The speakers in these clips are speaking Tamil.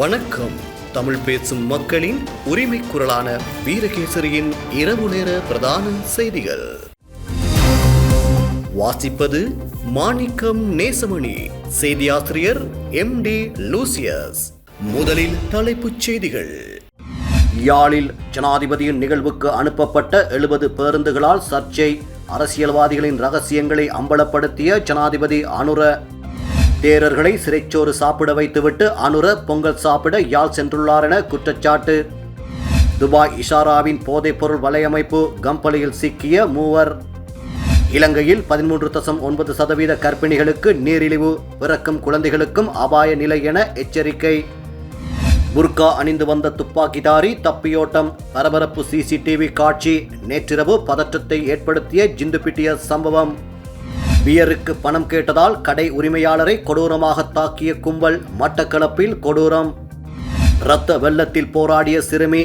வணக்கம். தமிழ் பேசும் மக்களின் உரிமை குரலான வீரகேசரியின் இரவு நேர பிரதான செய்திகள். வாசிப்பது மாணிக்கம் நேசமணி. செய்தியாசிரியர் MD லூசியஸ். முதலில் தலைப்புச் செய்திகள். யாழில் ஜனாதிபதியின் நிகழ்வுக்கு அனுப்பப்பட்ட 70 பேருந்துகளால் சர்ச்சை. அரசியல்வாதிகளின் ரகசியங்களை அம்பலப்படுத்திய ஜனாதிபதி அனுர. தேரர்களை சிறைச்சோறு சாப்பிட வைத்துவிட்டு அனுர பொங்கல் சாப்பிட யாழ் சென்றுள்ளார் என குற்றச்சாட்டு. துபாய் இஷாராவின் போதைப்பொருள் வலையமைப்பு கம்பளியில் சிக்கிய 3. இலங்கையில் 13.9% கர்ப்பிணிகளுக்கு நீரிழிவு, பிறக்கும் குழந்தைகளுக்கும் அபாய நிலை என எச்சரிக்கை. புர்கா அணிந்து வந்த துப்பாக்கிதாரி தப்பியோட்டம். பரபரப்பு CCTV காட்சி. நேற்றிரவு பதற்றத்தை ஏற்படுத்திய ஜிந்துபிட்டிய சம்பவம். பியருக்கு பணம் கேட்டதால் கடை உரிமையாளரை கொடூரமாக தாக்கிய கும்பல். மட்டக்களப்பில் கொடூரம். இரத்த வெள்ளத்தில் போராடிய சிறுமி.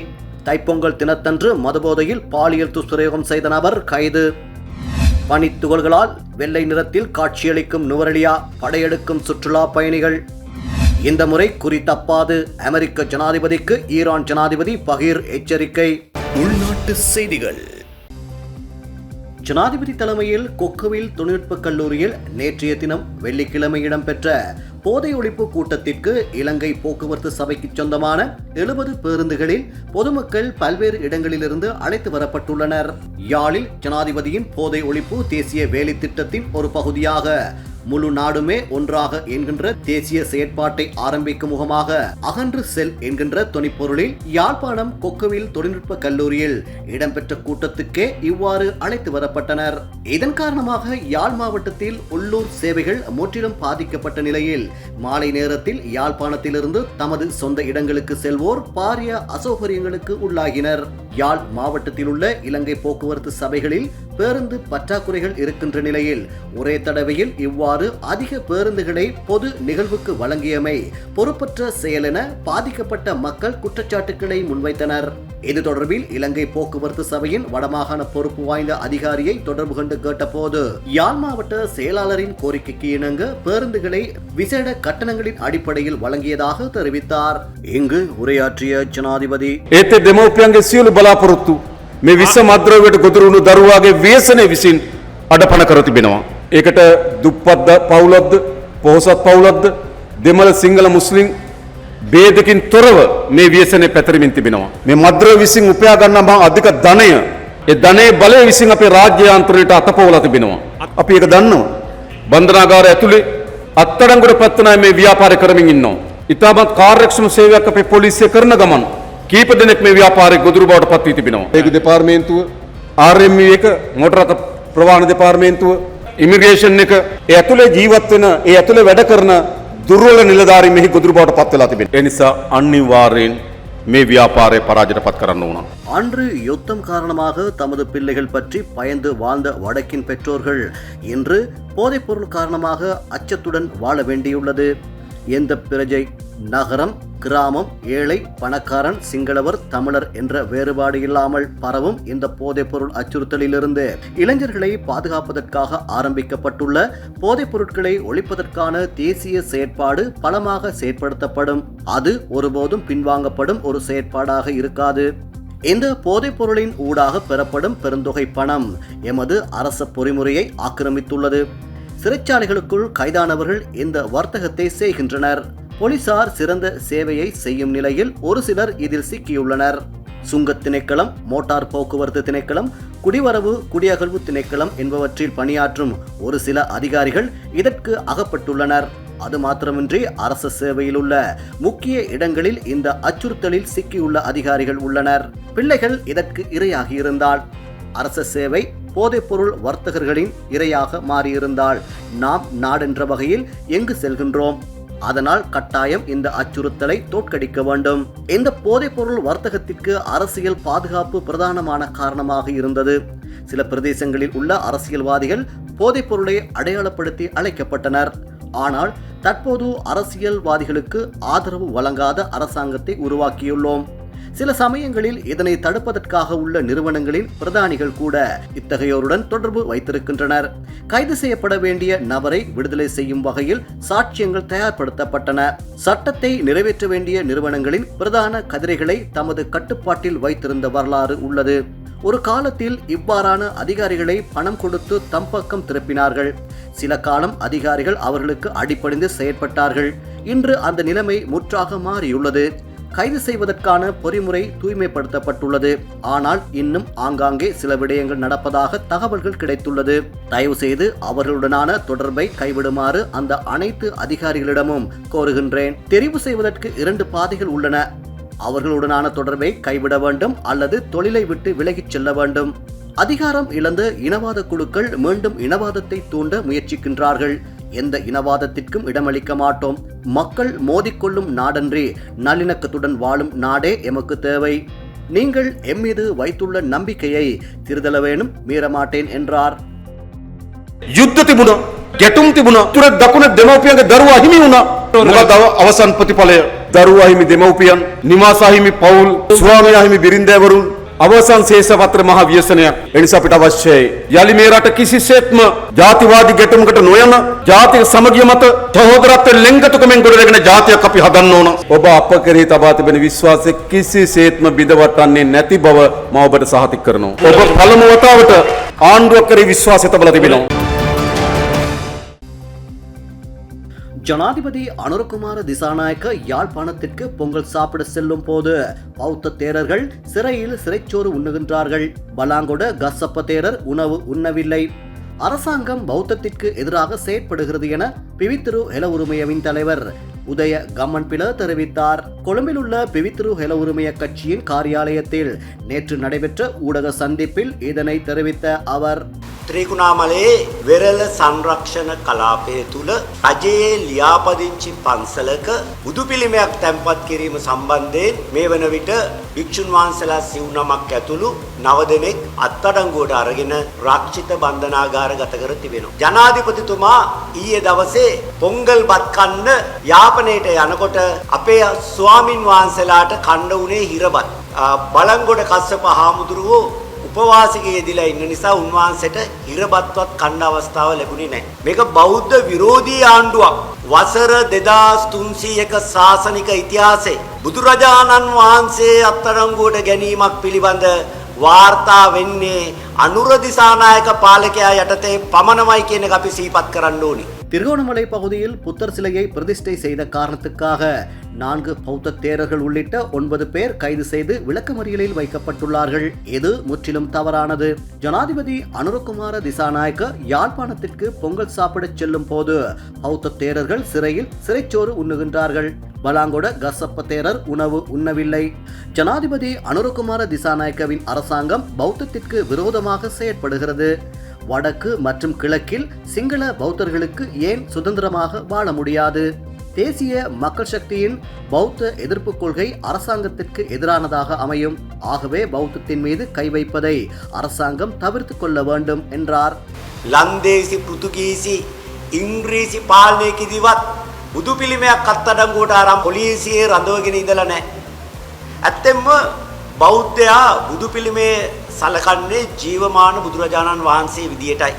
தைப்பொங்கல் தினத்தன்று மதுபோதையில் பாலியல் துஷ்பிரயோகம் செய்த நபர் கைது. பனித்துகள்களால் வெள்ளை நிறத்தில் காட்சியளிக்கும் நுவரெலியா. படையெடுக்கும் சுற்றுலா பயணிகள். இந்த முறை குறி தப்பாது. அமெரிக்க ஜனாதிபதிக்கு ஈரான் ஜனாதிபதி பகீர் எச்சரிக்கை. உள்நாட்டு செய்திகள். ஜனாதிபதி தலைமையில் கொக்குவில் தொழில்நுட்ப கல்லூரியில் நேற்றைய தினம் வெள்ளிக்கிழமை இடம்பெற்ற போதை ஒழிப்பு கூட்டத்திற்கு இலங்கை போக்குவரத்து சபைக்கு சொந்தமான 70 பேருந்துகளில் பொதுமக்கள் பல்வேறு இடங்களிலிருந்து அழைத்து வரப்பட்டுள்ளனர். யாழில் ஜனாதிபதியின் போதை ஒழிப்பு தேசிய வேலை திட்டத்தின் ஒரு பகுதியாக முழு நாடுமே ஒன்றாக என்கின்ற தேசிய செயற்பாட்டை ஆரம்பிக்கும் முகமாக அகன்று செல் என்கின்ற தொனிப்பொருளில் யாழ்ப்பாணம் கொக்குவில் தொழில்நுட்ப கல்லூரியில் இடம்பெற்ற கூட்டத்துக்கே இவ்வாறு அழைத்து வரப்பட்டனர். இதன் காரணமாக யாழ் மாவட்டத்தில் உள்ளூர் சேவைகள் முற்றிலும் பாதிக்கப்பட்ட நிலையில் மாலை நேரத்தில் யாழ்ப்பாணத்திலிருந்து தமது சொந்த இடங்களுக்கு செல்வோர் பாரிய அசௌகரியங்களுக்கு உள்ளாகினர். யாழ் மாவட்டத்தில் உள்ள இலங்கை போக்குவரத்து சபைகளில் பேருந்து பற்றாக்குறைகள் இருக்கின்ற நிலையில் ஒரே தடவையில் இவ்வாறு அதிக பேருந்துகளை பொது நிகழ்வுக்கு வழங்கியமை பொறுப்பற்ற செயல் என பாதிக்கப்பட்ட மக்கள் குற்றச்சாட்டுக்களை முன்வைத்தனர். இது தொடர்பில் இலங்கை போக்குவரத்து சபையின் வடமாகாண பொறுப்பு வாய்ந்த அதிகாரியை தொடர்பு கொண்டு கேட்டபோது யாழ் மாவட்ட செயலாளரின் கோரிக்கைக்கு இணங்க பேருந்துகளை விசேட கட்டணங்களின் அடிப்படையில் வழங்கியதாக தெரிவித்தார். இங்கு உரையாற்றிய ஜனாதிபதி මේ විස මද්‍රව්‍යයට ගොදුරුණු දරුවාගේ ව්‍යසනය විසින් අඩපණ කර තිබෙනවා. ඒකට දුප්පත් පවුලක්ද පොහොසත් පවුලක්ද දෙමළ සිංහල මුස්ලිම් ભેදකින් තොරව මේ ව්‍යසනය පැතිරෙමින් තිබෙනවා. මේ මද්‍රව්‍ය විසින් උපයා ගන්නා අධික ධනය ඒ ධනයේ බලය විසින් අපේ රාජ්‍ය යාන්ත්‍රණයට අතපොවලා තිබෙනවා. අපි ඒක දන්නවා. බන්ධනාගාර ඇතුලේ අත්අඩංගුවට පත්වන මේ ව්‍යාපාරය කරමින් ඉන්නවා. ඉතාමත් කාර්යක්ෂම සේවයක් අපේ පොලිසිය කරන ගමන් කීප දෙනෙක් මේ ව්‍යාපාරයේ ගොදුරු බවට පත් වී තිබෙනවා. ඒක දෙපාර්තමේන්තුව, RMU එක, මොටර රථ ප්‍රවාහන දෙපාර්තමේන්තුව, ඉමිග්‍රේෂන් එක, ඒ ඇතුලේ ජීවත් වෙන, ඒ ඇතුලේ වැඩ කරන දුර්වල නිලධාරීන් මෙහි ගොදුරු බවට පත් වෙලා තිබෙනවා. ඒ නිසා අනිවාර්යෙන් මේ ව්‍යාපාරය පරාජයට පත් කරන්න ඕන. அன்று யுத்தம் காரணமாக தமது பிள்ளைகள் பற்றி பயந்து வாழ்ந்த வடக்கின் பெற்றோர்கள் இன்று போதைப்பொருள் காரணமாக அச்சத்துடன் வாழ வேண்டியுள்ளது. எந்த பிரஜை, நகரம், கிராமம், ஏழை, பணக்காரன், சிங்களவர், தமிழர் என்ற வேறுபாடு இல்லாமல் பரவும் இந்த போதைப்பொருள் அச்சுறுத்தலிலிருந்து இளைஞர்களை பாதுகாப்பதற்காக ஆரம்பிக்கப்பட்டுள்ள போதைப் பொருட்களை ஒழிப்பதற்கான தேசிய செயற்பாடு பலமாக செயற்படுத்தப்படும். அது ஒருபோதும் பின்வாங்கப்படும் ஒரு செயற்பாடாக இருக்காது. இந்த போதைப் பொருளின் ஊடாக பெறப்படும் பெருந்தொகை பணம் எமது அரச பொறிமுறையை ஆக்கிரமித்துள்ளது. சிறைச்சாலைகளுக்குள் கைதானவர்கள் இந்த வர்த்தகத்தை செய்கின்றனர். போலீசார் சிறந்த சேவையை செய்யும் நிலையில் ஒரு சிலர் இதில் சிக்கியுள்ளனர். சுங்கத் திணைக்களம், மோட்டார் போக்குவரத்து திணைக்களம், குடிவரவு குடியகழ்வு திணைக்களம் என்பவற்றில் பணியாற்றும் ஒரு சில அதிகாரிகள் இதற்கு அகப்பட்டுள்ளனர். அது மாத்திரமின்றி அரச சேவையில் உள்ள முக்கிய இடங்களில் இந்த அச்சுறுத்தலில் சிக்கியுள்ள அதிகாரிகள் உள்ளனர். பிள்ளைகள் இதற்கு இரையாகியிருந்தால், அரச சேவை போதைப்பொருள் வர்த்தகர்களின் இரையாக மாறியிருந்தால் நாம் நாடென்ற வகையில் எங்கு செல்கின்றோம்? அதனால் கட்டாயம் இந்த அச்சுறுத்தலை தோற்கடிக்க வேண்டும். இந்த போதைப்பொருள் வர்த்தகத்திற்கு அரசியல் பாதுகாப்பு பிரதானமான காரணமாக இருந்தது. சில பிரதேசங்களில் உள்ள அரசியல்வாதிகள் போதைப்பொருளை அடையாளப்படுத்தி அழைக்கப்பட்டனர். ஆனால் தற்போது அரசியல்வாதிகளுக்கு ஆதரவு வழங்காத அரசாங்கத்தை உருவாக்கியுள்ளோம். சில சமயங்களில் இதனை தடுப்பதற்காக உள்ள நிறுவனங்களின் பிரதானிகள் கூட இத்தகையோருடன் தொடர்பு வைத்திருக்கின்றனர். கைது செய்யப்பட வேண்டிய நபரை விடுதலை செய்யும் வகையில் சாட்சியங்கள் தயார்படுத்தப்பட்டன. சட்டத்தை நிறைவேற்ற வேண்டிய நிறுவனங்களின் பிரதான கதிரைகளை தமது கட்டுப்பாட்டில் வைத்திருந்த வரலாறு உள்ளது. ஒரு காலத்தில் இவ்வாறான அதிகாரிகளை பணம் கொடுத்து தம் பக்கம் திருப்பினார்கள். சில காலம் அதிகாரிகள் அவர்களுக்கு அடிபணிந்து செயற்பட்டார்கள். இன்று அந்த நிலைமை முற்றாக மாறியுள்ளது. கைது செய்வதற்கான பொறிமுறை தூய்மைப்படுத்தப்பட்டுள்ளது. ஆனால் இன்னும் ஆங்காங்கே சில விடயங்கள் நடப்பதாக தகவல்கள் கிடைத்துள்ளது. தயவு செய்து அவர்களுடனான தொடர்பை கைவிடுமாறு அந்த அனைத்து அதிகாரிகளிடமும் கோருகின்றேன். தெரிவு செய்வதற்கு 2 பாதைகள் உள்ளன. அவர்களுடனான தொடர்பை கைவிட வேண்டும் அல்லது தொழிலை விட்டு விலகிச் செல்ல வேண்டும். அதிகாரம் இழந்த இனவாத குழுக்கள் மீண்டும் இனவாதத்தை தூண்ட முயற்சிக்கின்றார்கள். எந்த இனவாதத்திற்கும் இடமளிக்க மாட்டோம். மக்கள் மோதிக்கொள்ளும் நாடன்றி நல்லிணக்கத்துடன் வாழும் நாடே எமக்கு தேவை. நீங்கள் எம்மீது வைத்துள்ள நம்பிக்கையை திருதல வேணும், மீறமாட்டேன் என்றார். යුද්ධ තිබුණා, ගැටුම් තිබුණා. තුර දකුණ දෙමව්පියන්ගේ දරුවා හිමි වුණා. මොකද අවසන් ප්‍රතිඵලය? දරුවා හිමි දෙමව්පියන්, නිවාසා හිමි පවුල්, ස්වාමියා හිමි බිරින්දෑවරුන් අවසන් ශේෂපත්‍ර මහ ව්‍යසනයක්. ඒ නිසා අපිට අවශ්‍යයි යලි මේ රට කිසිසේත්ම ජාතිවාදී ගැටුමකට නොයන ජාතික සමගිය මත සහෝදරත්වයෙන් ලෙන්ගතුකමෙන් ගොඩනැගෙන ජාතියක් අපි හදන්න ඕන. ඔබ අප කෙරෙහි තබා තිබෙන විශ්වාසය කිසිසේත්ම බිඳවටන්නේ නැති බව මම ඔබට සහතික කරනවා. ඔබ පළමු වතාවට ආණ්ඩුවක් කෙරෙහි විශ්වාසය තබලා තිබෙනවා. ஜனாதிபதி அனுரகுமார திசாநாயக்க யாழ்ப்பாணத்திற்கு பொங்கல் சாப்பிட செல்லும் போது பௌத்த தேரர்கள் சிறையில் சிறைச்சோறு உண்ணுகின்றார்கள். பலாங்கொட கசப்ப தேரர் உணவு உண்ணவில்லை. அரசாங்கம் பௌத்தத்திற்கு எதிராக செயற்படுகிறது என பிவித்திரு ஹெல உரிமையவின் தலைவர் உதய கம்மன்பில தெரிவித்தார். கொழும்பில் உள்ள பிவித்திரு ஹெல உரிமைய கட்சியின் காரியாலயத்தில் நேற்று நடைபெற்ற ஊடக சந்திப்பில் இதனை தெரிவித்த அவர், ත්‍රිකුණාමලේ වෙරළ සංරක්ෂණ කලාපය තුළ රජයේ ලියාපදිංචි පන්සලක බුදු පිළිමයක් තැන්පත් කිරීම සම්බන්ධයෙන් මේ වන විට භික්ෂුන් වහන්සේලා 99ක් ඇතුළු 9 දෙනෙක් අත්අඩංගුවට අරගෙන රක්ෂිත බන්ධනාගාර ගත කර තිබෙනවා. ජනාධිපතිතුමා ඊයේ දවසේ පොංගල් බත් කන්න යාපනයට යනකොට අපේ ස්වාමින් වහන්සේලාට කන්න උනේ හිරබත්. බලංගොඩ කස්සප හාමුදුරුවෝ උපවාසිකයේ යෙදিলা ඉන්න නිසා උන්වහන්සේට හිරබත්වත් කන්න අවස්ථාව ලැබුණේ නැහැ. මේක බෞද්ධ විරෝධී ආණ්ඩුවක්. වසර 2300ක ශාසනික ඉතිහාසයේ බුදුරජාණන් වහන්සේ අත්අඩංගුවට ගැනීමක් පිළිබඳ වාර්තා වෙන්නේ අනුර දිසානායක පාලකයා යටතේ පමණමයි කියන එක අපි සිහිපත් කරන්න ඕනි. திருகோணமலை பகுதியில் புத்தர் சிலையை பிரதிஷ்டை செய்த காரணத்துக்காக 4 பௌத்த தேரர்கள் உள்ளிட்ட 9 பேர் கைது செய்து விளக்கமறியலில் வைக்கப்பட்டுள்ளார்கள். இது முற்றிலும் தவறானது. ஜனாதிபதி அனுரகுமார திசாநாயக்க யாழ்ப்பாணத்திற்கு பொங்கல் சாப்பிட செல்லும் போது பௌத்த தேரர்கள் சிறையில் சிறைச்சோறு உண்ணுகின்றார்கள். பலாங்கொட கசப்ப தேரர் உணவு உண்ணவில்லை. ஜனாதிபதி அனுரகுமார திசாநாயக்கவின் அரசாங்கம் பௌத்தத்திற்கு விரோதமாக செயற்படுகிறது. வடக்கு மற்றும் கிழக்கில் சிங்கள பௌத்தர்களுக்கு ஏன் சுதந்திரமாக வாழ முடியாது? தேசிய மக்கள் சக்தியின் பௌத்த எதிர்ப்பு கொள்கை அரசாங்கத்திற்கு எதிரானதாக அமையும். ஆகவே பௌத்தத்தின் மீது கை வைப்பதை அரசாங்கம் தவிர்த்து கொள்ள வேண்டும் என்றார். ලන්දේසි පෘතුගීසි ඉංග්‍රීසි පාලනයකදීවත් බුදු පිළිමයක් අත්අඩංගුවට අරන් පොලිසියේ රඳවගෙන ඉඳලා නැහැ. ඇත්තෙන්ම බෞද්ධයා බුදු පිළිමේ සලකන්නේ ජීවමාන බුදුරජාණන් වහන්සේ විදියටයි.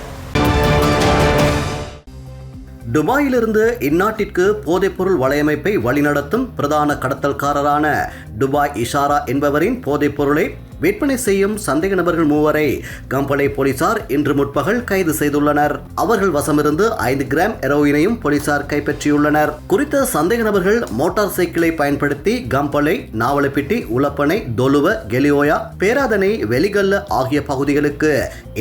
துபாயிலிருந்து இந்நாட்டிற்கு போதைப்பொருள் வலையமைப்பை வழிநடத்தும் பிரதான கடத்தல்காரரான துபாய் இஷாரா என்பவரின் போதைப்பொருளை விற்பனை செய்யும் சந்தேக நபர்கள் 3 வரை கம்பளை போலீசார் இன்று முற்பகல் கைது செய்துள்ளனர். அவர்கள் வசமிருந்து 5 கிராம் ஹெரோயினையும் போலீசார் கைப்பற்றியுள்ளனர். குறித்த சந்தேக நபர்கள் மோட்டார் சைக்கிளை பயன்படுத்தி கம்பளை, நாவலப்பிட்டி, உலப்பனை, தொலுவ, கெலியோயா, பேராதனை, வெலிகல்ல ஆகிய பகுதிகளுக்கு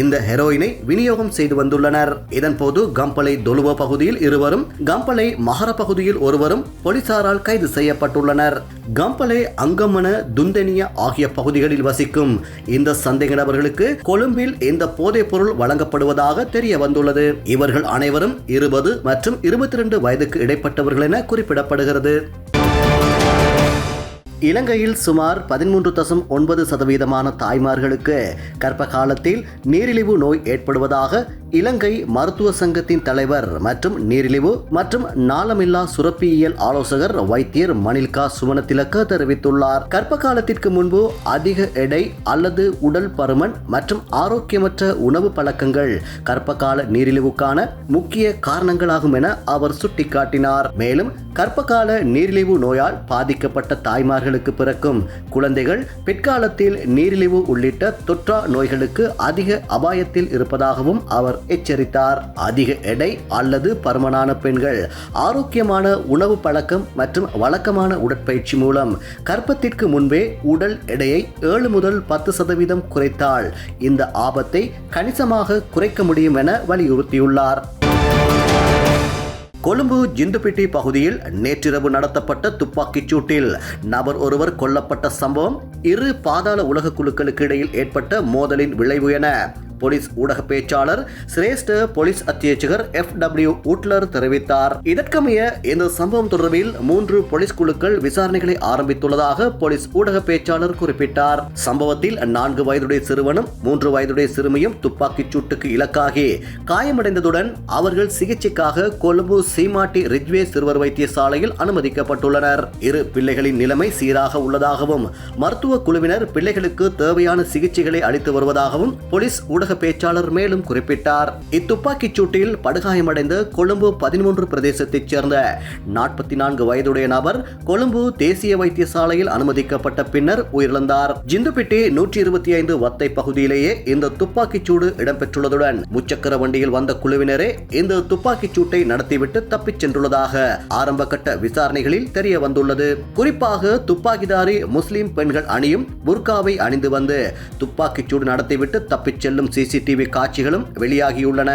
இந்த ஹெரோயினை விநியோகம் செய்து வந்துள்ளனர். இதன்போது கம்பளை தொலுவ பகுதியில் 2 வரும், கம்பளை மகர பகுதியில் 1 வரும் போலீசாரால் கைது செய்யப்பட்டுள்ளனர். கம்பளை, அங்கமன, துந்தனியா ஆகிய பகுதிகளில் வசிக்கும் இந்த சந்தேக நபர்களுக்கு கொழும்பில் இந்த போதைப் பொருள் வழங்கப்படுவதாக தெரிய வந்துள்ளது. இவர்கள் அனைவரும் 20 மற்றும் 22 வயதுக்கு இடைப்பட்டவர்கள் என குறிப்பிடப்படுகிறது. இலங்கையில் சுமார் 13.9% தாய்மார்களுக்கு கர்ப்ப காலத்தில் நீரிழிவு நோய் ஏற்படுவதாக இலங்கை மருத்துவ சங்கத்தின் தலைவர் மற்றும் நீரிழிவு மற்றும் நாளமில்லா சுரப்பியியல் ஆலோசகர் வைத்தியர் மணில்கா சுமனதிலக்க தெரிவித்துள்ளார். கர்ப்ப காலத்திற்கு முன்பு அதிக எடை அல்லது உடல் பருமன் மற்றும் ஆரோக்கியமற்ற உணவு பழக்கங்கள் கர்ப்பகால நீரிழிவுக்கான முக்கிய காரணங்களாகும் என அவர் சுட்டிக்காட்டினார். மேலும் கர்ப்பகால நீரிழிவு நோயால் பாதிக்கப்பட்ட தாய்மார்களுக்கு பிறக்கும் குழந்தைகள் பிற்காலத்தில் நீரிழிவு உள்ளிட்ட தொற்றா நோய்களுக்கு அதிக அபாயத்தில் இருப்பதாகவும் அவர் எச்சரித்தார். அதிக எடை அல்லது பருமனான பெண்கள் ஆரோக்கியமான உணவு பழக்கம் மற்றும் வழக்கமான உடற்பயிற்சி மூலம் கர்ப்பத்திற்கு முன்பே உடல் எடையை 7 முதல் 10% குறைத்தால் இந்த ஆபத்தை கணிசமாக குறைக்க முடியும் என வலியுறுத்தியுள்ளார். கொழும்பு ஜிந்துப்பிட்டி பகுதியில் நேற்றிரவு நடத்தப்பட்ட துப்பாக்கிச் சூட்டில் நபர் ஒருவர் கொல்லப்பட்ட சம்பவம் இரு பாதாள உலக குழுக்களுக்கு இடையில் ஏற்பட்ட மோதலின் விளைவு என போலீஸ் ஊடக பேச்சாளர் சிரேஷ்ட போலீஸ் அத்தியட்சகர் FW உட்லர் தெரிவித்தார். இதற்கமைய இந்த சம்பவம் தொடர்பில் 3 போலீஸ் குழுக்கள் விசாரணைகளை ஆரம்பித்துள்ளதாக போலீஸ் ஊடக பேச்சாளர் குறிப்பிட்டார். சம்பவத்தில் 4 வயதுடைய சிறுவனும் 3 வயதுடைய சிறுமியும் துப்பாக்கிச் சூட்டுக்கு இலக்காகி காயமடைந்ததுடன் அவர்கள் சிகிச்சைக்காக கொழும்பு சீமாட்டி ரிஜ்வே சிறுவர் வைத்தியசாலையில் அனுமதிக்கப்பட்டுள்ளனர். இரு பிள்ளைகளின் நிலைமை சீராக உள்ளதாகவும் மருத்துவ குழுவினர் பிள்ளைகளுக்கு தேவையான சிகிச்சைகளை அளித்து வருவதாகவும் போலீஸ் ஊடக பேச்சாளர் மேலும் குறிப்பிட்டார். இத்துப்பாக்கிச் சூட்டில் படுகாயமடைந்த கொழும்பு 13 பிரதேசத்தைச் சேர்ந்த 44 வயதுடைய நபர் கொழும்பு தேசிய வைத்தியசாலையில் அனுமதிக்கப்பட்ட பின்னர் உயிரிழந்தார். ஜிந்துப்பிட்டி 125 வத்தை பகுதியிலேயே இந்த துப்பாக்கிச் சூடு இடம்பெற்றுள்ளதுடன் முச்சக்கர வண்டியில் வந்த குழுவினரே இந்த துப்பாக்கிச் சூட்டை நடத்திவிட்டு தப்பிச் சென்றுள்ளதாக ஆரம்ப கட்ட விசாரணைகளில் தெரிய வந்துள்ளது. குறிப்பாக துப்பாக்கிதாரி முஸ்லிம் பெண்கள் அணியும் புர்காவை அணிந்து வந்து துப்பாக்கிச் சூடு நடத்திவிட்டு தப்பிச் செல்லும் CCTV காட்சிகளும் வெளியாகியுள்ளன.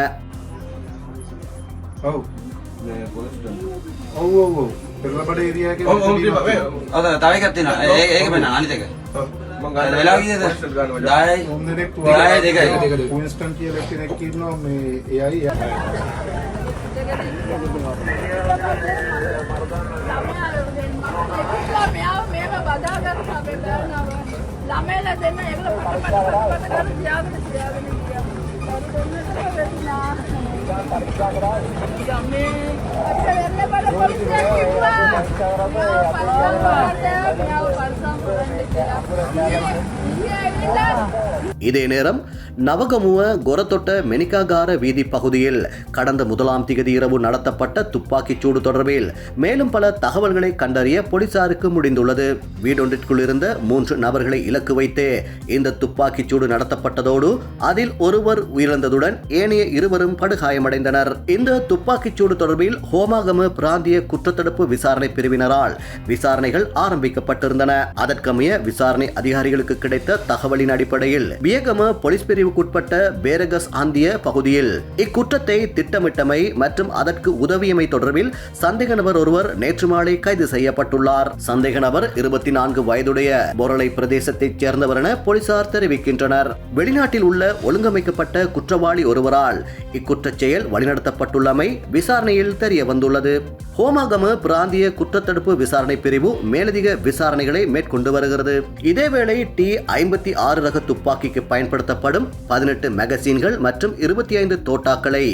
இதே நேரம் நவகமுவ கொரத்தொட்ட மெனிகாகார வீதி பகுதியில் கடந்த 1ஆம் திகதி இரவு நடத்தப்பட்ட துப்பாக்கிச் சூடு தொடர்பில் மேலும் பல தகவல்களை கண்டறிய போலீசாருக்கு முடிந்துள்ளது. வீடொன்றிற்குள் இருந்த 3 நபர்களை இலக்கு வைத்தே இந்த துப்பாக்கிச் சூடு நடத்தப்பட்டதோடு அதில் ஒருவர் உயிரிழந்ததுடன் ஏனைய இருவரும் படுகாயமடைந்தனர். இந்த துப்பாக்கிச் சூடு தொடர்பில் ஹோமாகம பிராந்திய குற்றத்தடுப்பு விசாரணை பிரிவினரால் விசாரணைகள் ஆரம்பிக்கப்பட்டிருந்தன. அதற்கமைய விசாரணை அதிகாரிகளுக்கு கிடைத்த தகவலின் அடிப்படையில் வியகம போலீஸ் பிரிவுக்குட்பட்ட பேரகஸ் ஆந்திய பகுதியில் இக்குற்றத்தை திட்டமிட்டமை மற்றும் அதற்கு உதவியமை தொடர்பில் சந்தேக நபர் ஒருவர் நேற்று மாலை கைது செய்யப்பட்டுள்ளார். சந்தேக நபர் 24 வயதுடைய பொரளை பிரதேசத்தைச் சேர்ந்தவர் என போலீசார் தெரிவிக்கின்றனர். வெளிநாட்டில் உள்ள ஒழுங்கமைக்கப்பட்ட குற்றவாளி ஒருவரால் இக்குற்றச் செயல் வழிநடத்தப்பட்டுள்ளமை விசாரணையில் தெரிய வந்துள்ளது. ஹோமாகம பிராந்திய குற்றத்தடுப்பு விசாரணை பிரிவு மேலதிக விசாரணைகளை மேற்கொண்டு வருகிறது. இதேவேளை T56 ரக துப்பாக்கிக்கு பயன்படுத்தப்படும் 18 மேகசின்கள் மற்றும் 25 தோட்டாக்களை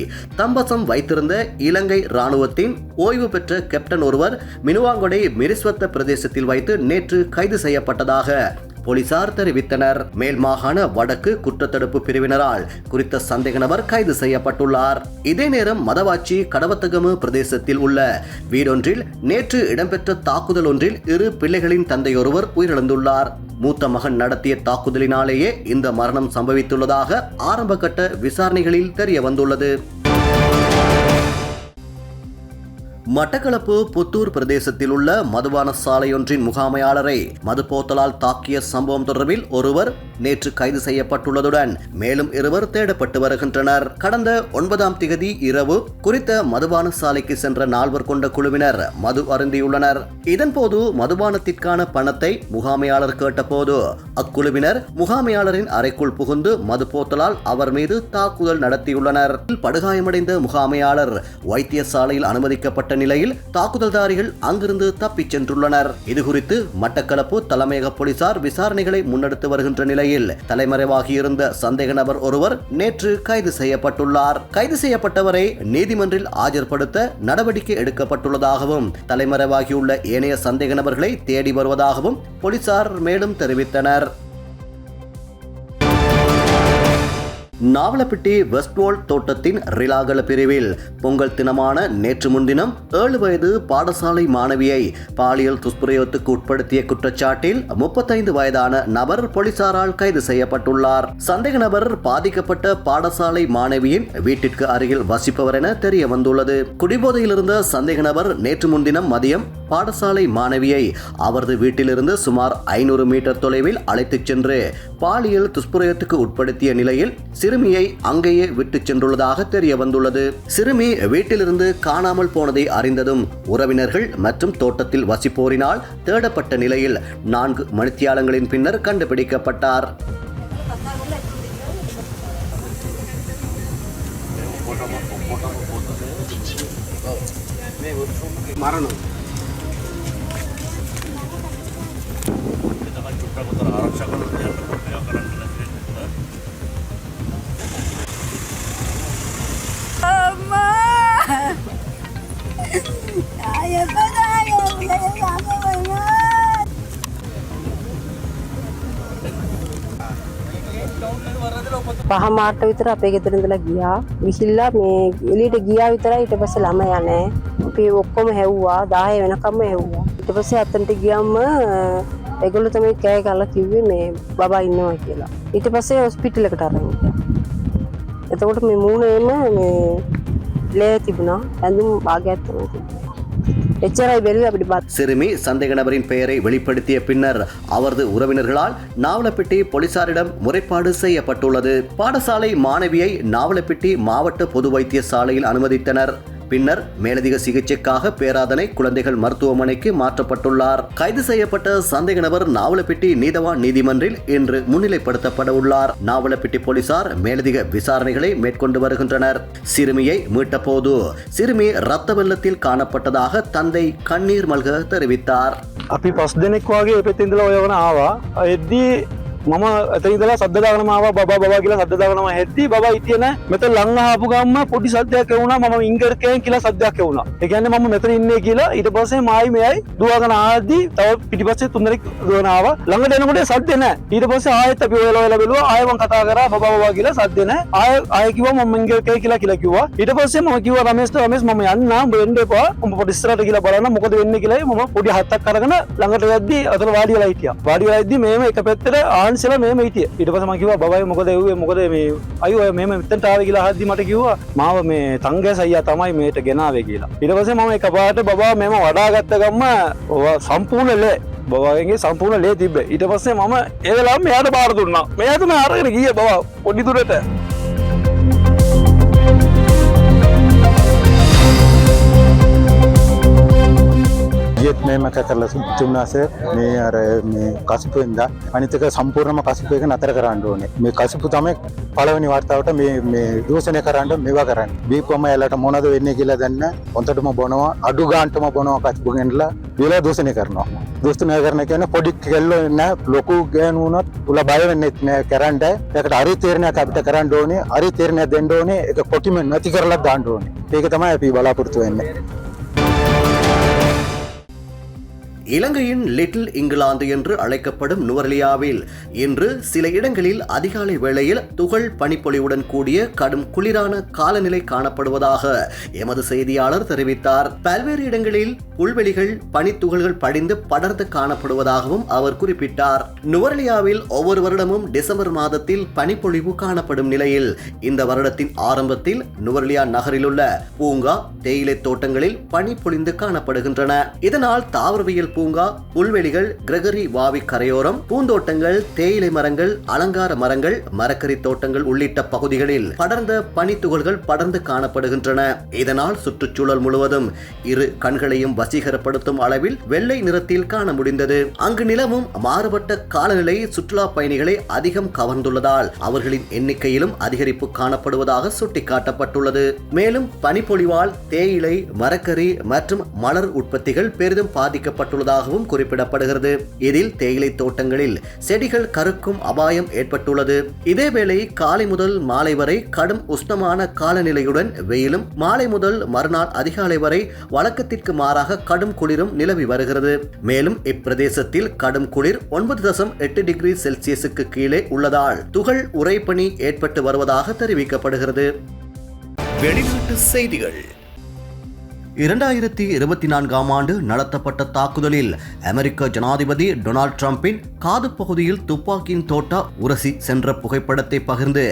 தம்பசம் வைத்திருந்த இலங்கை ராணுவத்தின் ஓய்வு பெற்ற கேப்டன் ஒருவர் மினுவாங்கொடை மிரிஸ்வத்த பிரதேசத்தில் வைத்து நேற்று கைது செய்யப்பட்டதாக போலீசார் தெரிவித்தனர். மேல் மாகாண வடக்கு குற்றத்தடுப்பு பிரிவினரால் குறித்த சந்தேக நபர் கைது செய்யப்பட்டுள்ளார். இதே நேரம் மதவாச்சி கடவத்தகமு பிரதேசத்தில் உள்ள வீடொன்றில் நேற்று இடம்பெற்ற தாக்குதல் ஒன்றில் 2 பிள்ளைகளின் தந்தையொருவர் உயிரிழந்துள்ளார். மூத்த மகன் நடத்திய தாக்குதலினாலேயே இந்த மரணம் சம்பவித்துள்ளதாக ஆரம்ப கட்ட விசாரணைகளில் தெரிய வந்துள்ளது. மட்டக்களப்பு புத்தூர் பிரதேசத்தில் உள்ள மதுபான சாலையொன்றின் முகாமையாளரை மது போத்தலால் தாக்கிய சம்பவம் தொடர்பில் ஒருவர் நேற்று கைது செய்யப்பட்டுள்ளதுடன் மேலும் 2 தேடப்பட்டு வருகின்றனர். கடந்த 9ஆம் திகதி இரவு குறித்த மதுபான சாலைக்கு சென்ற 4 கொண்ட குழுவினர் மது அருந்தியுள்ளனர். இதன்போது மதுபானத்திற்கான பணத்தை முகாமையாளர் கேட்டபோது அக்குழுவினர் முகாமையாளரின் அறைக்குள் புகுந்து மது போத்தலால் அவர் மீது தாக்குதல் நடத்தியுள்ளனர். படுகாயமடைந்த முகாமையாளர் வைத்தியசாலையில் அனுமதிக்கப்பட்ட நிலையில் தாக்குதல்தாரிகள் அங்கிருந்து தப்பிச் சென்றுள்ளனர். இதுகுறித்து மட்டக்களப்பு தலைமையக போலீசார் விசாரணைகளை முன்னெடுத்து வருகின்ற நிலையில் நிலையில் தலைமறைவாகியிருந்த சந்தேக நபர் ஒருவர் நேற்று கைது செய்யப்பட்டுள்ளார். கைது செய்யப்பட்டவரை நீதிமன்றில் ஆஜர்படுத்த நடவடிக்கை எடுக்கப்பட்டுள்ளதாகவும் தலைமறைவாகியுள்ள ஏனைய சந்தேக நபர்களை தேடி வருவதாகவும் போலீசார் மேலும் தெரிவித்தனர். நாவலப்பிட்டி வெஸ்ட்வோல்ட் தோட்டத்தின் ரிலாகல பிரிவில் பொங்கல் தினமான நேற்று முன்தினம் 7 வயது பாடசாலை மாணவியை பாலியல் துஷ்பிரயோகத்துக்கு உட்படுத்திய குற்றச்சாட்டில் 35 வயதான நபர் போலீசாரால் கைது செய்யப்பட்டுள்ளார். சந்தேக நபர் பாதிக்கப்பட்ட பாடசாலை மாணவியின் வீட்டிற்கு அருகில் வசிப்பவர் என தெரிய வந்துள்ளது. குடிபோதையில் இருந்த சந்தேக நபர் நேற்று முன்தினம் மதியம் பாடசாலை மாணவியை அவரது வீட்டிலிருந்து சுமார் 500 மீட்டர் தொலைவில் அழைத்துச் சென்று பாலியல் துஷ்பிரயோகத்துக்கு உட்படுத்திய நிலையில் சிறுமியை அங்கேயே விட்டு சென்றுள்ளதாக தெரிய வந்துள்ளது. சிறுமி வீட்டிலிருந்து காணாமல் போனதை அறிந்ததும் உறவினர்கள் மற்றும் தோட்டத்தில் வசிப்போரினால் தேடப்பட்ட நிலையில் 4 மணித்தியாலங்களின் பின்னர் கண்டுபிடிக்கப்பட்டார். පහමාට විතර අපේ ගෙදර ඉඳලා ගියා. ගිහිල්ලා මේ එළියට ගියා විතරයි. ඊට පස්සේ ළමයා නැහැ. අපි ඔක්කොම හැව්වා. 10 වෙනකම්ම හැව්වා. ඊට පස්සේ අතනට ගියාම ඒගොල්ලෝ තමයි කෑ ගහලා කිව්වේ මේ බබා ඉන්නවා කියලා. ඊට පස්සේ හොස්පිටල් එකට අරන් ගියා. එතකොට මේ මූණේම මේ ලේ තිබුණා. ඇඳුම් භාගයක් තමයි තිබුණා. சிறுமி சந்தேக நபரின் பெயரை வெளிப்படுத்திய பின்னர் அவரது உறவினர்களால் நாவலப்பிட்டி போலீசாரிடம் முறைப்பாடு செய்யப்பட்டுள்ளது. பாடசாலை மாணவியை நாவலப்பிட்டி மாவட்ட பொது வைத்தியசாலையில் அனுமதித்தனர். பின்னர் மேலதிக சிகிச்சைக்காக பேராதனை குழந்தைகள் மருத்துவமனைக்கு மாற்றப்பட்டுள்ளார். கைது செய்யப்பட்ட சந்தேக நபர் நாவலப்பிட்டி நீதவான் நீதிமன்றில் இன்று முன்னிலைப்படுத்தப்பட உள்ளார். நாவலப்பிட்டி போலீசார் மேலதிக விசாரணைகளை மேற்கொண்டு வருகின்றனர். சிறுமியை மீட்ட போது சிறுமி ரத்த வெள்ளத்தில் காணப்பட்டதாக தந்தை கண்ணீர் மல்க தெரிவித்தார். අපි 5 දෙනෙක් වගේ එපෙත් ඉඳලා ඔයවන ආවා. එද්දී මම එතන ඉඳලා සද්ද දාගෙනම ආවා බබා කියලා සද්ද දාගෙනම හෙද්දී බබා හිටියේ නැහැ. මෙතන ලං ආපු ගම්ම පොඩි සද්දයක් ඇහුණා. මම ඉංගර්කයෙන් කියලා සද්දයක් ඇහුණා. ඒ කියන්නේ මම මෙතන ඉන්නේ කියලා ඊට පස්සේ මායි මෙයයි දුවගෙන ආද්දී තව පිටිපස්සේ 3 දෙනෙක් දුවන ආවා. ළඟට එනකොට සද්ද නැහැ. ඊට පස්සේ ආයෙත් අපි ඔයලා බැලුවා. ආයෙ මම කතා කරා බබා කියලා සද්ද නැහැ. ආයෙ කිව්වා මම ඉංගර්කය කියලා කිව්වා. ඊට පස්සේ මම කිව්වා රමේෂ් මම යන්න උඹ වෙන්න එපා. උඹ පොඩි ඉස්සරහට ගිහලා බලන්න මොකද වෙන්නේ කියලා. මම පොඩි හත්තක් අරගෙන ළඟට යද්දී අතන වාඩි වෙලා හිටියා. වාඩි වෙලා ඉද්දී මේම එක පැත්තට ආන්සිලා මේම හිටියේ. ඊට පස්සේ මම කිව්වා බබායි මොකද එව්වේ මොකද මේ අයියෝ මේම මෙතනට ආවේ කියලා අහද්දි මට කිව්වා මාව මේ තංගස් අයියා තමයි මේට ගෙනාවේ කියලා. ඊට පස්සේ මම එකපාරට බබා මේම වඩා ගත්ත ගම්ම සම්පූර්ණ ලේ බබාගේ සම්පූර්ණ ලේ තිබ්බේ. ඊට පස්සේ මම ඒ වෙලාවෙම මෙයාට බාර දුන්නා. මෙයා තමයි අරගෙන ගියේ බබා පොඩි දුරට. ඊයේත් මේම කරලා තුන්නාසේ මේ අර මේ කසුපු වෙනදා අනිතක සම්පූර්ණම කසුපු එක නතර කරන්න ඕනේ. මේ කසුපු තමයි පළවෙනි වார்த்தාවට මේ දූෂණය කරන්න මේවා කරන්නේ. බීපුවම එයාලට මොනවද වෙන්නේ කියලා දන්න හොන්ටටම බොනවා අඩු ගාන්ටම බොනවා කසුපු ගෙනලා ඊළඟ දූෂණය කරනවා. දූෂණය කරන කියන්නේ පොඩි කෙල්ලෝ නෑ ලොකු ගෑනු වුණත් උලා බය වෙන්නේ නෑ කරන්න. ඒකට හරි තීරණයක් අපිට කරන්න ඕනේ. හරි තීරණයක් දෙන්න ඕනේ. ඒක කොටිම නැති කරලා දාන්න ඕනේ. ඒක තමයි අපි බලාපොරොත්තු වෙන්නේ. இலங்கையின் லிட்டில் இங்கிலாந்து என்று அழைக்கப்படும் நுவரெலியாவில் இன்று சில இடங்களில் அதிகாலை வேளையில் துகள் பனிப்பொழிவுடன் கூடிய கடும் குளிரான காலநிலை காணப்படுவதாக எமது செய்தியாளர் தெரிவித்தார். பல்வேறு இடங்களில் புல்வெளிகள் பனித்துகள்கள் படிந்து படர்ந்து காணப்படுவதாகவும் அவர் குறிப்பிட்டார். நுவரெலியாவில் ஒவ்வொரு வருடமும் டிசம்பர் மாதத்தில் பனிப்பொழிவு காணப்படும் நிலையில் இந்த வருடத்தின் ஆரம்பத்தில் நுவரெலியா நகரில் உள்ள பூங்கா தேயிலை தோட்டங்களில் பனி பொழிந்து காணப்படுகின்றன. இதனால் தாவரவியல் பூங்கா, புல்வெளிகள், கிரகரி வாவி கரையோரம், பூந்தோட்டங்கள், தேயிலை மரங்கள், அலங்கார மரங்கள், மரக்கறி தோட்டங்கள் உள்ளிட்ட பகுதிகளில் படர்ந்த பனித்துகள்கள் படர்ந்து காணப்படுகின்றன. இதனால் சுற்றுச்சூழல் முழுவதும் இரு கண்களையும் வசீகரப்படுத்தும் அளவில் வெள்ளை நிறத்தில் காண முடிந்தது. அங்கு நிலவும் மாறுபட்ட காலநிலை சுற்றுலா பயணிகளை அதிகம் கவர்ந்துள்ளதால் அவர்களின் எண்ணிக்கையிலும் அதிகரிப்பு காணப்படுவதாக சுட்டிக்காட்டப்பட்டுள்ளது. மேலும் பனிப்பொழிவால் தேயிலை, மரக்கறி மற்றும் மலர் உற்பத்திகள் பெரிதும் பாதிக்கப்பட்டுள்ளது ஏற்பட்டுள்ளதாகவும் குறிப்பிடப்படுகிறது. இதில் தேயிலை தோட்டங்களில் செடிகள் கருக்கும் அபாயம் ஏற்பட்டுள்ளது. இதேவேளை காலை முதல் மாலை வரை கடும் உஷ்ணமான காலநிலையுடன் வெயிலும், மாலை முதல் மறுநாள் அதிகாலை வரை வழக்கத்திற்கு மாறாக கடும் குளிரும் நிலவி வருகிறது. மேலும் இப்பிரதேசத்தில் கடும் குளிர் 9.8 டிகிரி செல்சியஸுக்கு கீழே உள்ளதால் துகள் உறைபனி ஏற்பட்டு வருவதாக தெரிவிக்கப்படுகிறது. வெளிநாட்டு செய்திகள். 2024ஆம் ஆண்டு நடத்தப்பட்ட தாக்குதலில் அமெரிக்க ஜனாதிபதி டொனால்ட் ட்ரம்பின் காது பகுதியில் துப்பாக்கியின் தோட்டா உரசி சென்ற புகைப்படத்தை பகிர்ந்து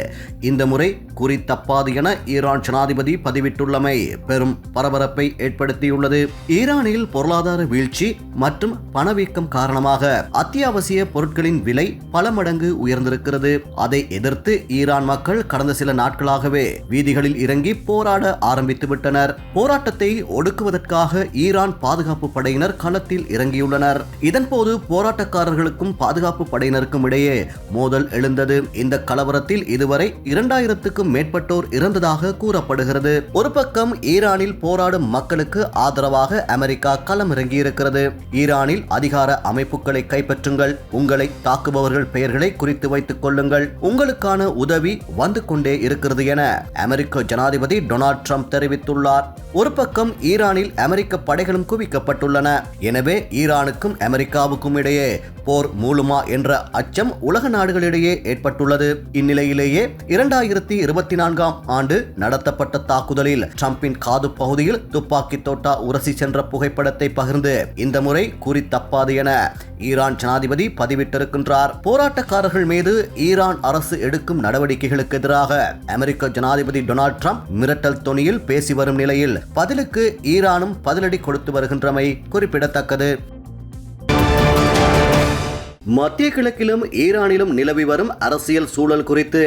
இந்த முறை குறி தப்பாது என ஈரான் ஜனாதிபதி பதிவிட்டுள்ளமை பெரும் பரபரப்பை ஏற்படுத்தியுள்ளது. ஈரானில் பொருளாதார வீழ்ச்சி மற்றும் பணவீக்கம் காரணமாக அத்தியாவசிய பொருட்களின் விலை பல மடங்கு உயர்ந்திருக்கிறது. அதை எதிர்த்து ஈரான் மக்கள் கடந்த சில நாட்களாகவே வீதிகளில் இறங்கி போராட ஆரம்பித்து விட்டனர். போராட்டத்தை ஒடுக்குவதற்காக ஈரான் பாதுகாப்பு படையினர் களத்தில் இறங்கியுள்ளனர். இதன்போது போராட்டக்காரர்களுக்கும் பாதுகாப்பு படையினருக்கும் இடையே மோதல் எழுந்தது. இந்த கலவரத்தில் இதுவரை 2000க்கும் மேற்பட்டோர் இறந்ததாக கூறப்படுகிறது. ஒரு பக்கம் ஈரானில் போராடும் மக்களுக்கு ஆதரவாக அமெரிக்கா களமிறங்கியிருக்கிறது. ஈரானில் அதிகார அமைப்புகளை கைப்பற்றுங்கள், உங்களை தாக்குபவர்கள் பெயர்களை குறித்து வைத்துக் கொள்ளுங்கள், உங்களுக்கான உதவி வந்து கொண்டே இருக்கிறது என அமெரிக்க ஜனாதிபதி டொனால்ட் ட்ரம்ப் தெரிவித்துள்ளார். ஒரு பக்கம் ஈரானில் அமெரிக்க படைகளும் குவிக்கப்பட்டுள்ளன. எனவே ஈரானுக்கும் அமெரிக்காவுக்கும் இடையே போர் மூளுமா என்ற அச்சம் உலக நாடுகளிடையே ஏற்பட்டுள்ளது. இந்நிலையிலேயே 2024ஆம் ஆண்டு நடத்தப்பட்ட தாக்குதலில் ட்ரம்பின் காது பகுதியில் துப்பாக்கி தோட்டா உரசி சென்ற புகைப்படத்தை பகிர்ந்து இந்த முறை குறி தப்பாது என ஈரான் ஜனாதிபதி பதிவிட்டிருக்கின்றார். போராட்டக்காரர்கள் மீது ஈரான் அரசு எடுக்கும் நடவடிக்கைகளுக்கு எதிராக அமெரிக்க ஜனாதிபதி டொனால்ட் ட்ரம்ப் மிரட்டல் தொனியில் பேசி வரும் நிலையில் பதிலுக்கு ஈரானும் பதிலடி கொடுத்து வருகின்றமை குறிப்பிடத்தக்கது. மத்திய கிழக்கிலும் ஈரானிலும் நிலவி வரும் அரசியல் சூழல் குறித்து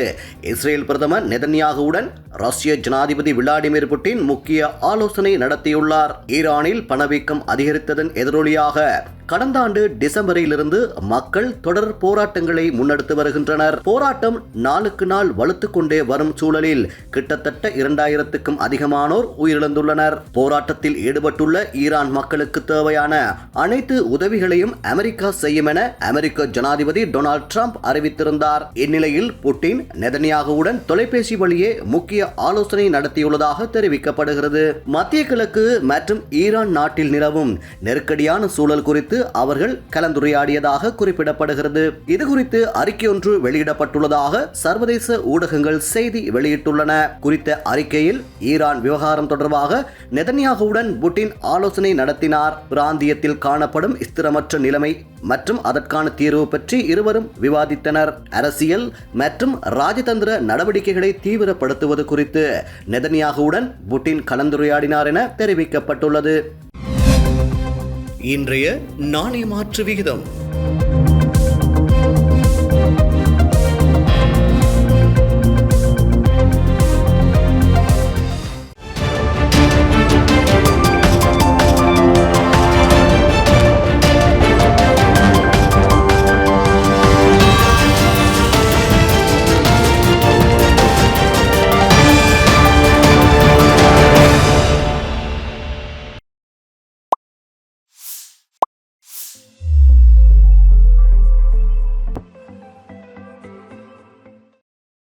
இஸ்ரேல் பிரதமர் நெதன்யாகுவுடன் ரஷ்ய ஜனாதிபதி விளாடிமிர் புட்டின் முக்கிய ஆலோசனை நடத்தியுள்ளார். ஈரானில் பணவீக்கம் அதிகரித்ததன் எதிரொலியாக கடந்த ஆண்டு டிசம்பரிலிருந்து மக்கள் தொடர் போராட்டங்களை முன்னெடுத்து வருகின்றனர். போராட்டம் நாளுக்கு நாள் வலுத்துக் கொண்டே வரும் சூழலில் கிட்டத்தட்ட 2000க்கும் அதிகமானோர் உயிரிழந்துள்ளனர். போராட்டத்தில் ஈடுபட்டுள்ள ஈரான் மக்களுக்கு தேவையான அனைத்து உதவிகளையும் அமெரிக்கா செய்யும் என அமெரிக்க ஜனாதிபதி டொனால்ட் ட்ரம்ப் அறிவித்திருந்தார். இந்நிலையில் புட்டின் நெதன்யாகுவுடன் தொலைபேசி வழியே முக்கிய ஆலோசனை நடத்தியுள்ளதாக தெரிவிக்கப்படுகிறது. மத்திய கிழக்கு மற்றும் ஈரான் நாட்டில் நிலவும் நெருக்கடியான சூழல் குறித்து அவர்கள் கலந்துரையாடியதாக குறிப்பிடப்படுகிறது. இது குறித்து அறிக்கை ஒன்று வெளியிடப்பட்டுள்ளதாக சர்வதேச ஊடகங்கள் செய்தி வெளியிட்டுள்ளன. குறித்த அறிக்கையில் ஈரான் விவகாரம் தொடர்பாக நெதன்யாகுவுடன் புட்டின் ஆலோசனை நடத்தினார். பிராந்தியத்தில் காணப்படும் ஸ்திரமற்ற நிலைமை மற்றும் அதற்கான தீர்வு பற்றி இருவரும் விவாதித்தனர். அரசியல் மற்றும் ராஜதந்திர நடவடிக்கைகளை தீவிரப்படுத்துவது குறித்து நெதன்யாகுவுடன் புட்டின் கலந்துரையாடினார் என தெரிவிக்கப்பட்டுள்ளது. இன்றைய நாணய மாற்று விகிதம்